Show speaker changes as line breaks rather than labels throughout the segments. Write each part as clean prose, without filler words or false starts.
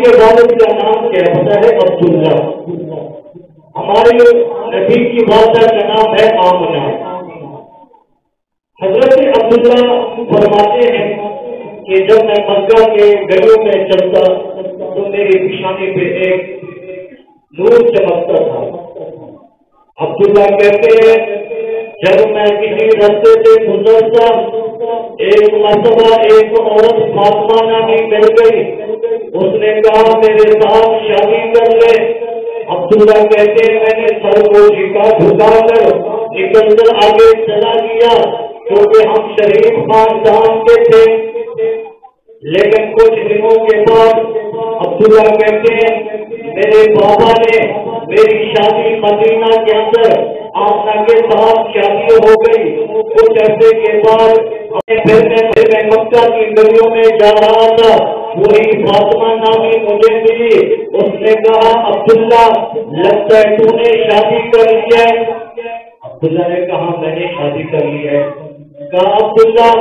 کے والد کا نام کیا پتا ہے؟ عبداللہ. ہمارے نبی کی والدہ کا نام ہے آمنہ. حضرت عبداللہ فرماتے ہیں کہ جب میں مکہ کے گلیوں میں چلتا تو میری پیشانی پہ ایک نور چمکتا تھا. عبداللہ کہتے ہیں جب میں کسی رستے سے گزرتا ایک مرتبہ ایک عورت فاطمہ نامی مل گئی. اس نے کہا میرے ساتھ شادی کر لے. عبداللہ کہتے ہیں میں نے سر کو جھکا کر نکل کر آگے چلا گیا کیونکہ ہم شریف خاندان کے تھے. لیکن کچھ دنوں کے بعد عبداللہ کہتے ہیں میرے بابا نے میری شادی مدینہ کے اندر آمنہ کے ساتھ شادی ہو گئی. کچھ عرصے کے بعد میں مکہ کی گلیوں میں جا رہا تھا. وہی فاطمہ نامی مجھے ملی. اس نے کہا عبداللہ لگتا ہے تو نے شادی کر لی ہے. عبداللہ نے کہا میں نے شادی کر لی ہے. کہا عبداللہ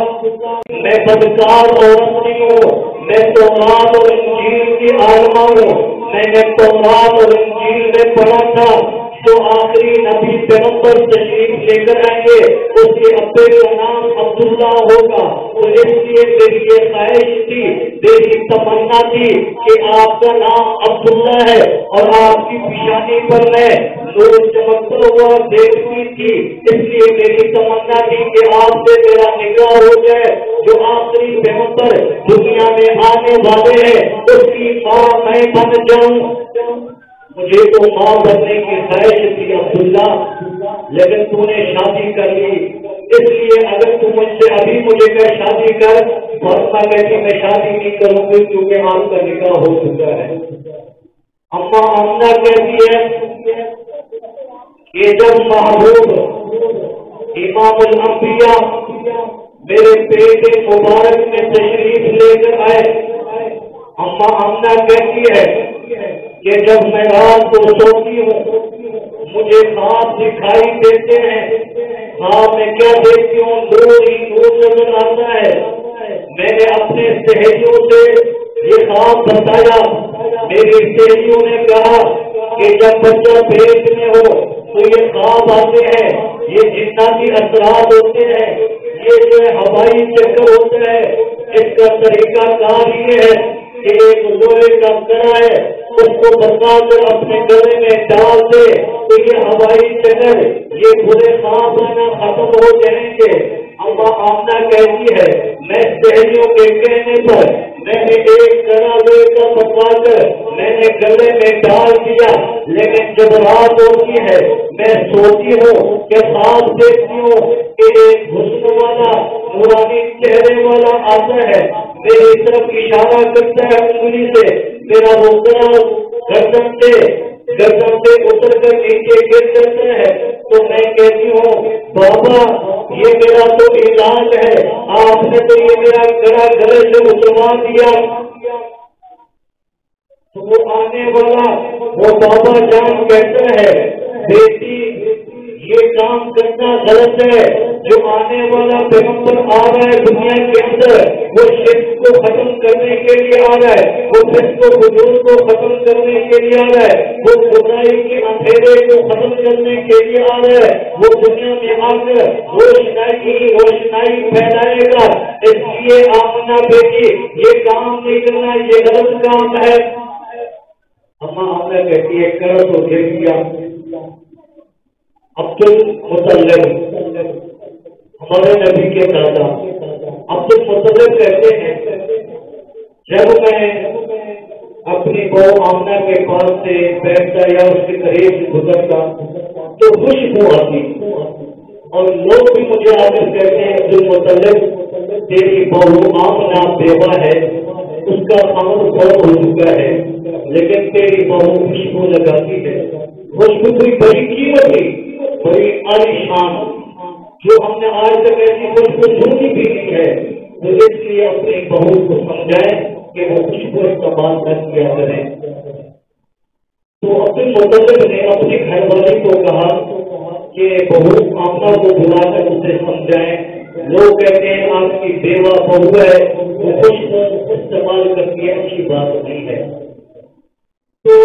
میں بدکار عورت نہیں ہوں, میں تورات اور انجیل کی عالمہ ہوں. میں نے تورات اور انجیل میں پڑھا تھا جو آخری نبی پیغمبر تشریف لے کر آئیں گے اس کے ابے کا نام عبداللہ ہوگا. تو اس لیے میری یہ خواہش تھی, میری تمنا تھی کہ آپ کا نام عبداللہ ہے اور آپ کی پیشانی پر میں نور چمکتا ہوا دیکھتی تھی. اس لیے میری تمنا تھی کہ آپ سے میرا نکاح ہو جائے. جو آخری پیغمبر دنیا میں آنے والے ہیں اس کی ماں میں بن جاؤں. مجھے تو ماں بننے کی خواہش تھی عبداللہ, لیکن تو نے شادی کر لی. اس لیے اگر تم مجھ سے ابھی مجھے کہ شادی کر, فاطمہ کہتی میں شادی نہیں کروں گی کیونکہ آپ کا نکاح ہو چکا ہے. اما آمنہ کہتی ہے کہ جب محبوب امام الانبیاء میرے پیٹ مبارک میں تشریف لے کر آئے, اما آمنہ کہتی ہے کہ جب میں رات کو سوتی ہوں مجھے خواب دکھائی دیتے ہیں. خواب میں کیا دیکھتی ہوں؟ نور ہی نور نظر آتا ہے. میں نے اپنے سہیلیوں سے یہ خواب بتایا. میری سہیلیوں نے کہا کہ جب بچہ پیٹ میں ہو تو یہ خواب آتے ہیں, یہ جناتی اثرات ہوتے ہیں, یہ جو ہوائی چکر ہوتا ہے. اس کا طریقہ کار یہ ہے کہ ایک لوہے کا کڑا ہے اس کو بتا کر اپنے گلے میں ڈال دے تو یہ ہوائی چکر یہ برے خواب آنا ختم ہو جائیں گے. اما آمنہ کہتی ہے میں سہیلیوں کے کہنے پر میں نے ایک کڑا لوہے کا بتا کر میں نے گلے میں ڈال دیا. لیکن جب رات ہوتی ہے میں سوتی ہوں کہ خواب دیکھتی ہوں کہ ایک حسن والا نورانی چہرے والا آتا ہے, میری طرف اشارہ کرتا ہے انگلی سے. میرا وہ گردن سے اتر کر نیچے گر جاتا ہے. تو میں کہتی ہوں بابا یہ میرا تو علاج ہے, آپ نے تو یہ میرا گلا گلے سے اتروا دیا. تو وہ آنے والا وہ بابا جان کہتا ہے بیٹی یہ کام کرنا غلط ہے. جو آنے والا پیغمبر آ رہا ہے دنیا کے اندر وہ شرک کو ختم کرنے کے لیے آ رہا ہے, وہ فسق و فجور کو ختم کرنے کے لیے آ رہا ہے, وہ برائی کے اندھیرے کو ختم کرنے کے لیے آ رہا ہے. وہ دنیا میں آ کر روشنائی کی روشنائی پھیلائے گا. اس لیے آمنہ بیٹی یہ کام نہیں کرنا, یہ غلط کام ہے. اما آمنہ کہتی ہے کرو تو دیکھ لیا. عبد المطلب ہمارے نبی کے دادا عبد المطلب کہتے ہیں جب میں اپنی بہو آمنہ کے پاس سے بیٹھتا یا اس کے قریب سے گزرتا تو خوشبو آتی اور لوگ بھی مجھے آ کر کہتے ہیں عبد المطلب تیری بہو آمنہ بیوہ ہے, اس کا عمل فوت ہو چکا ہے, لیکن تیری بہو خوشبو لگاتی ہے. خوشبو کوئی بڑی قیمت ہے, بڑی عالی شان جو ہم نے آج تک ایسی خوشبو سنی بھی نہیں ہے. تو اس لیے اپنی بہو کو سمجھائیں کہ وہ خوشبو استعمال نہ کیا کریں. تو عبد المطلب نے اپنی گھر والی کو کہا کہ بہو آمنہ کو بلا کر اسے سمجھائیں. لوگ کہتے ہیں آپ کی بیوہ بہو ہے وہ خوشبو استعمال کرتی ہے, اچھی بات نہیں ہے. تو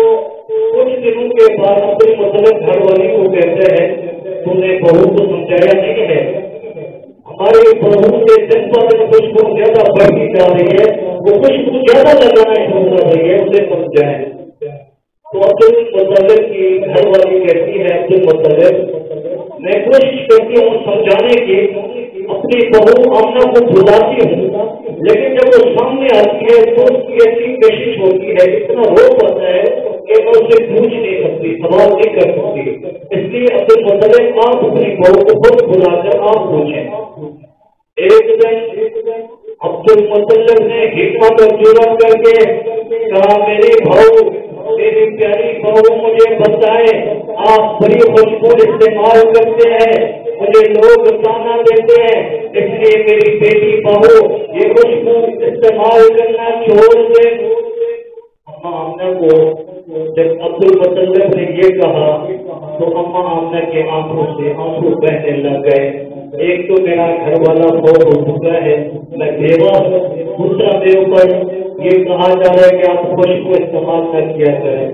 کچھ دنوں کے بعد اپنے مطلب گھر والی کو کہتے ہیں تم نے بہو کو سمجھایا نہیں ہے، ہماری بہو سے دن پر دن خوشبو زیادہ بڑھتی جا رہی ہے، وہ خوشبو زیادہ لگانا شروع کر رہی ہے، اسے سمجھائیں۔ تو عبد المطلب کی گھر والی کہتی ہے عبد المطلب میں کوشش کرتی ہوں سمجھانے کی، اپنی بہو آمنہ کو بلاتی ہوں، لیکن جب وہ سامنے آتی ہے تو اس کی ایسی کوشش ہوتی ہے، اتنا رو پاتا ہے کہ میں اسے پوچھ نہیں سکتی، سوال نہیں کر سکتی۔ اس لیے عبد المطلب آپ اپنی بہو کو خود بلا کر آپ پوچھیں۔ ایک دن عبد المطلب نے حکمت اور جرأت کر کے کہا میری بہو، میری پیاری بہو مجھے بتائیں، آپ بڑی خوشبو استعمال کرتے ہیں، مجھے لوگ تانا دیتے ہیں، اس لیے میری بیٹی بہو یہ خوشبو استعمال کرنا چھوڑ دے۔ اماں آمنہ کو جب عبد المطلب نے یہ کہا تو اماں آمنہ کے آنکھوں سے آنسو بہنے لگ گئے۔ ایک تو میرا گھر والا فوت ہو چکا ہے، میں بیوہ ہوں، دوسرا میرے اوپر یہ کہا جا رہا ہے کہ آپ خوشبو استعمال نہ کیا کریں۔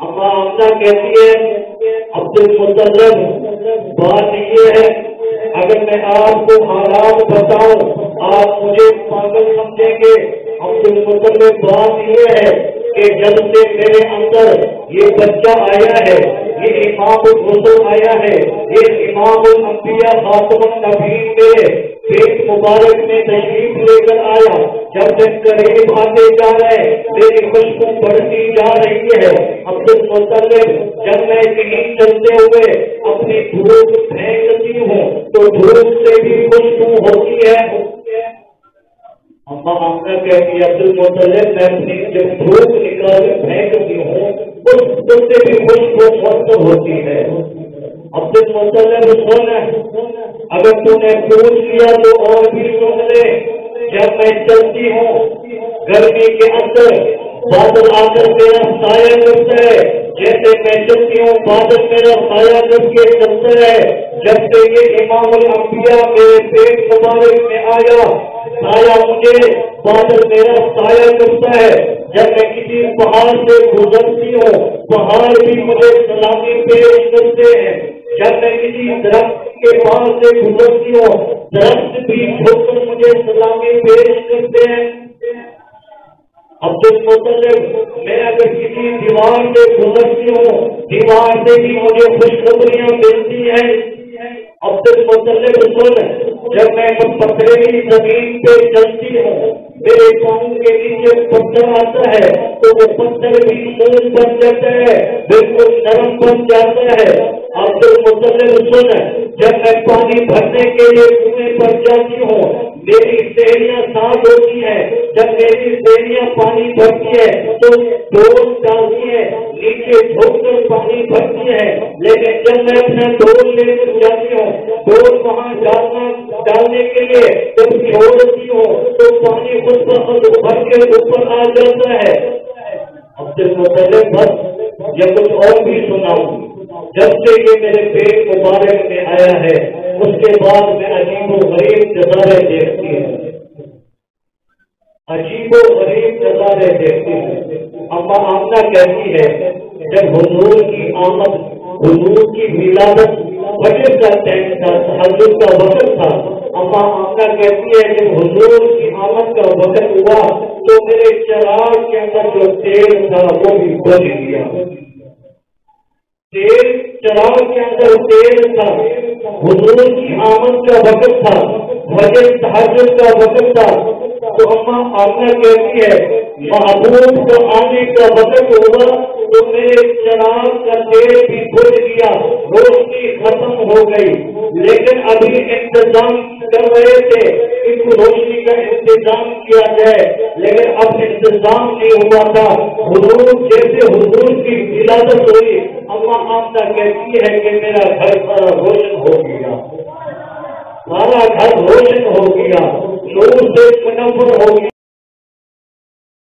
اماں آمنہ کہتی ہے عبد المطلب بات یہ ہے اگر میں آپ کو حالات بتاؤں آپ مجھے پاگل سمجھیں گے۔ عبد المطلب بات یہ ہے کہ جب سے میرے اندر یہ بچہ آیا ہے، یہ امام الرسل آیا ہے، یہ امام الانبیاء خاتم النبیین کے پیٹ مبارک میں تشریف لے کر آیا، جب تک قریب آتے جا رہے میری خوشبو بڑھتی جا رہی ہے۔ عبد المطلب جب میں کہیں چلتے ہوئے اپنی دھوپ پھینکتی ہوں تو دھوپ سے بھی خوشبو ہوتی ہے۔ اماں آمنہ کہتی ہے عبد المطلب میں اپنی جب دھوپ نکال پھینکتی ہوں اس سے بھی خوشبو مرتب ہوتی ہے۔ عبد المطلب سن، اگر تو نے پوچھ لیا تو اور بھی سن لے، جب میں چلتی ہوں گرمی کے اندر بادل آ کر میرا سایہ کرتا ہے، جیسے میں چلتی ہوں بادل میرا سایہ کر کے چلتا ہے۔ جب سے یہ امام الانبیاء میرے پیٹ مبارک میں آیا سایہ مجھے بادل میرا سایہ کرتا ہے۔ جب میں کسی پہاڑ سے گزرتی ہوں پہاڑ بھی مجھے سلامی پیش کرتے ہیں۔ جب میں کسی درخت کے پاس سے گزرتی ہوں درخت بھی جھک کر مجھے سلامی پیش کرتے ہیں۔ عبد المطلب میں اگر کسی دیوار سے گزرتی ہوں دیوار سے بھی مجھے خوشخبریاں ملتی ہیں۔ عبد المطلب سن، جب میں پتھریلی زمین پہ چلتی ہوں میرے پاؤں کے نیچے پتھر آتا ہے تو وہ پتھر بھی نرم بن جاتا ہے، بالکل نرم بن جاتا ہے۔ عبد المطلب سن، جب میں پانی بھرنے کے لیے کنویں پر جاتی ہوں میری سہیلیاں ساتھ ہوتی ہیں، جب میری سہیلیاں پانی بھرتی ہے تو ڈول ڈالتی ہے نیچے جھک کر پانی بھرتی ہے، لیکن جب میں اپنا ڈول لے کر جاتی ہوں ڈول وہاں ڈالنے کے لیے جب چھوڑتی ہوں تو پانی خود بخود بھر کے اوپر آ جاتا ہے۔ عبد المطلب بس یا کچھ اور بھی سناؤں، جب سے یہ میرے پیٹ مبارک میں آیا ہے اس کے بعد میں عجیب و غریب نظارے دیکھتی ہوں، عجیب و غریب نظارے دیکھتی ہوں۔ اماں آمنہ کہتی ہے جب حضور کی آمد، حضور کی ولادت فجر کا ٹائم تھا، تہجد کا وقت تھا، اماں آمنہ کہتی ہے جب حضور کی آمد کا وقت ہوا تو میرے چراغ کے اندر جو تیل تھا وہ بھی بجھ گیا۔ تیل چراغ کے اندر تیل تھا، حضور کی آمد کا وقت تھا، فجر تہجد کا وقت تھا، تو اماں آمنہ کہتی ہے محبوب کا آنے کا وقت ہوا تو میرے چراغ کا تیل بھی بجھ گیا، روشنی ختم ہو گئی، لیکن ابھی انتظام کر رہے تھے اس روشنی کا انتظام کیا جائے، لیکن اب انتظام نہیں ہوا تھا۔ حضور جیسے حضور کی ولادت ہوئی اماں آمنہ کہتی ہے کہ میرا گھر سارا روشن ہو گیا، سارا گھر روشن ہو گیا، نور سے منور ہو گیا۔